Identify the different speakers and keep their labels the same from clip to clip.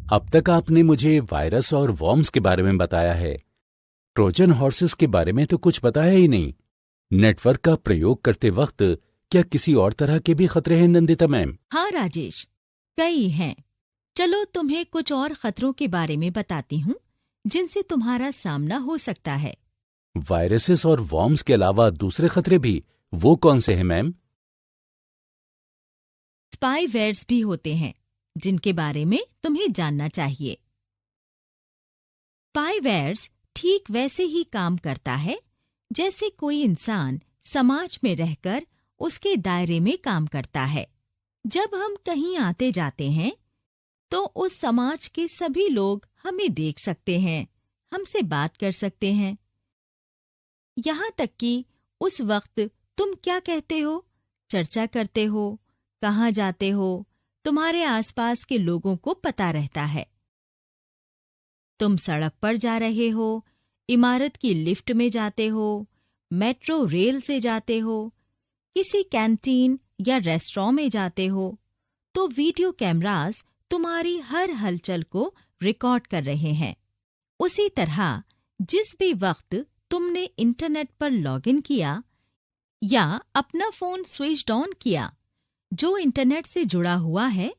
Speaker 1: अब तक आपने मुझे वायरस और वॉर्म्स के बारे में बताया है। ट्रोजन हॉर्सेस के बारे में तो कुछ बताया ही नहीं। नेटवर्क का प्रयोग करते वक्त क्या किसी और तरह के भी खतरे हैं नंदिता मैम?
Speaker 2: हाँ राजेश, कई हैं। चलो तुम्हें कुछ और खतरों के बारे में बताती हूँ जिनसे तुम्हारा सामना हो सकता है।
Speaker 1: वायरसेस और वॉर्म्स के अलावा दूसरे खतरे भी, वो कौन से हैं मैम?
Speaker 2: स्पाईवेयर्स भी होते हैं जिनके बारे में तुम्हें जानना चाहिए। स्पाईवेयर्स ठीक वैसे ही काम करता है जैसे कोई इंसान समाज में रहकर उसके दायरे में काम करता है। जब हम कहीं आते जाते हैं तो उस समाज के सभी लोग हमें देख सकते हैं, हमसे बात कर सकते हैं। यहाँ तक कि उस वक्त तुम क्या कहते हो, चर्चा करते हो, कहाँ जाते हो, तुम्हारे आसपास के लोगों को पता रहता है। तुम सड़क पर जा रहे हो, इमारत की लिफ्ट में जाते हो, मेट्रो रेल से जाते हो, किसी कैंटीन या रेस्टोरेंट में जाते हो, तो वीडियो कैमरास तुम्हारी हर हलचल को रिकॉर्ड कर रहे हैं। उसी तरह जिस भी वक्त तुमने इंटरनेट पर लॉगिन किया या अपना फोन स्विच ऑन किया जो इंटरनेट से जुड़ा हुआ है,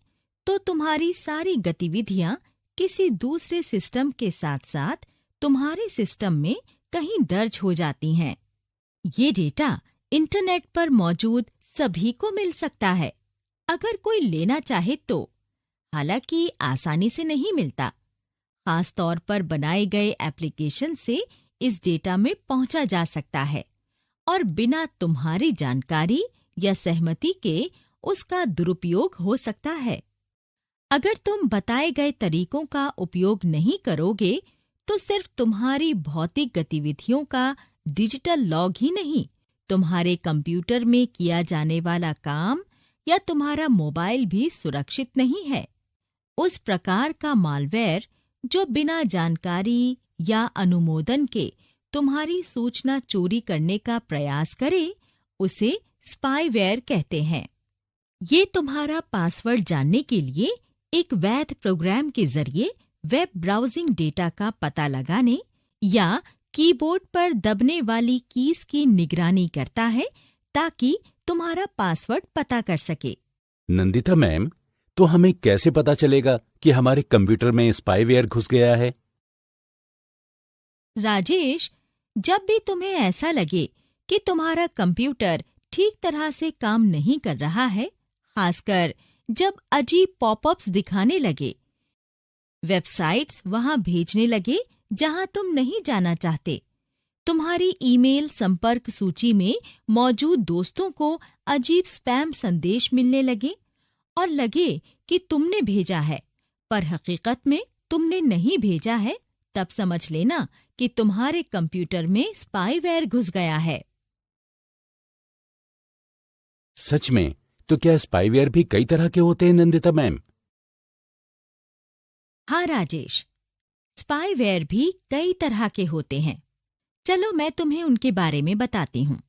Speaker 2: तो तुम्हारी सारी गतिविधियां किसी दूसरे सिस्टम के साथ साथ तुम्हारे सिस्टम में कहीं दर्ज हो जाती हैं। ये डेटा इंटरनेट पर मौजूद सभी को मिल सकता है, अगर कोई लेना चाहे तो। हालांकि आसानी से नहीं मिलता। खास तौर पर बनाए गए एप्लीकेशन से इस डेटा में पहुंचा जा सकता है और बिना तुम्हारी जानकारी या सहमति के उसका दुरुपयोग हो सकता है। अगर तुम बताए गए तरीकों का उपयोग नहीं करोगे तो सिर्फ तुम्हारी भौतिक गतिविधियों का डिजिटल लॉग ही नहीं, तुम्हारे कंप्यूटर में किया जाने वाला काम या तुम्हारा मोबाइल भी सुरक्षित नहीं है। उस प्रकार का मालवेयर जो बिना जानकारी या अनुमोदन के तुम्हारी सूचना चोरी करने का प्रयास करे, उसे स्पाईवेयर कहते हैं। ये तुम्हारा पासवर्ड जानने के लिए एक वैध प्रोग्राम के जरिए वेब ब्राउजिंग डेटा का पता लगाने या कीबोर्ड पर दबने वाली कीज की निगरानी करता है ताकि तुम्हारा पासवर्ड पता कर सके।
Speaker 1: नंदिता मैम, तो हमें कैसे पता चलेगा कि हमारे कंप्यूटर में स्पाईवेयर घुस गया है?
Speaker 2: राजेश, जब भी तुम्हें ऐसा लगे कि तुम्हारा कंप्यूटर ठीक तरह से काम नहीं कर रहा है, खासकर जब अजीब पॉपअप्स दिखाने लगे, वेबसाइट्स वहां भेजने लगे जहां तुम नहीं जाना चाहते, तुम्हारी ईमेल संपर्क सूची में मौजूद दोस्तों को अजीब स्पैम संदेश मिलने लगे और लगे कि तुमने भेजा है पर हकीकत में तुमने नहीं भेजा है, तब समझ लेना कि तुम्हारे कंप्यूटर में स्पाईवेयर घुस गया है।
Speaker 1: सच में? तो क्या स्पाईवेयर भी कई तरह के होते हैं नंदिता मैम?
Speaker 2: हाँ राजेश, स्पाईवेयर भी कई तरह के होते हैं। चलो मैं तुम्हें उनके बारे में बताती हूँ।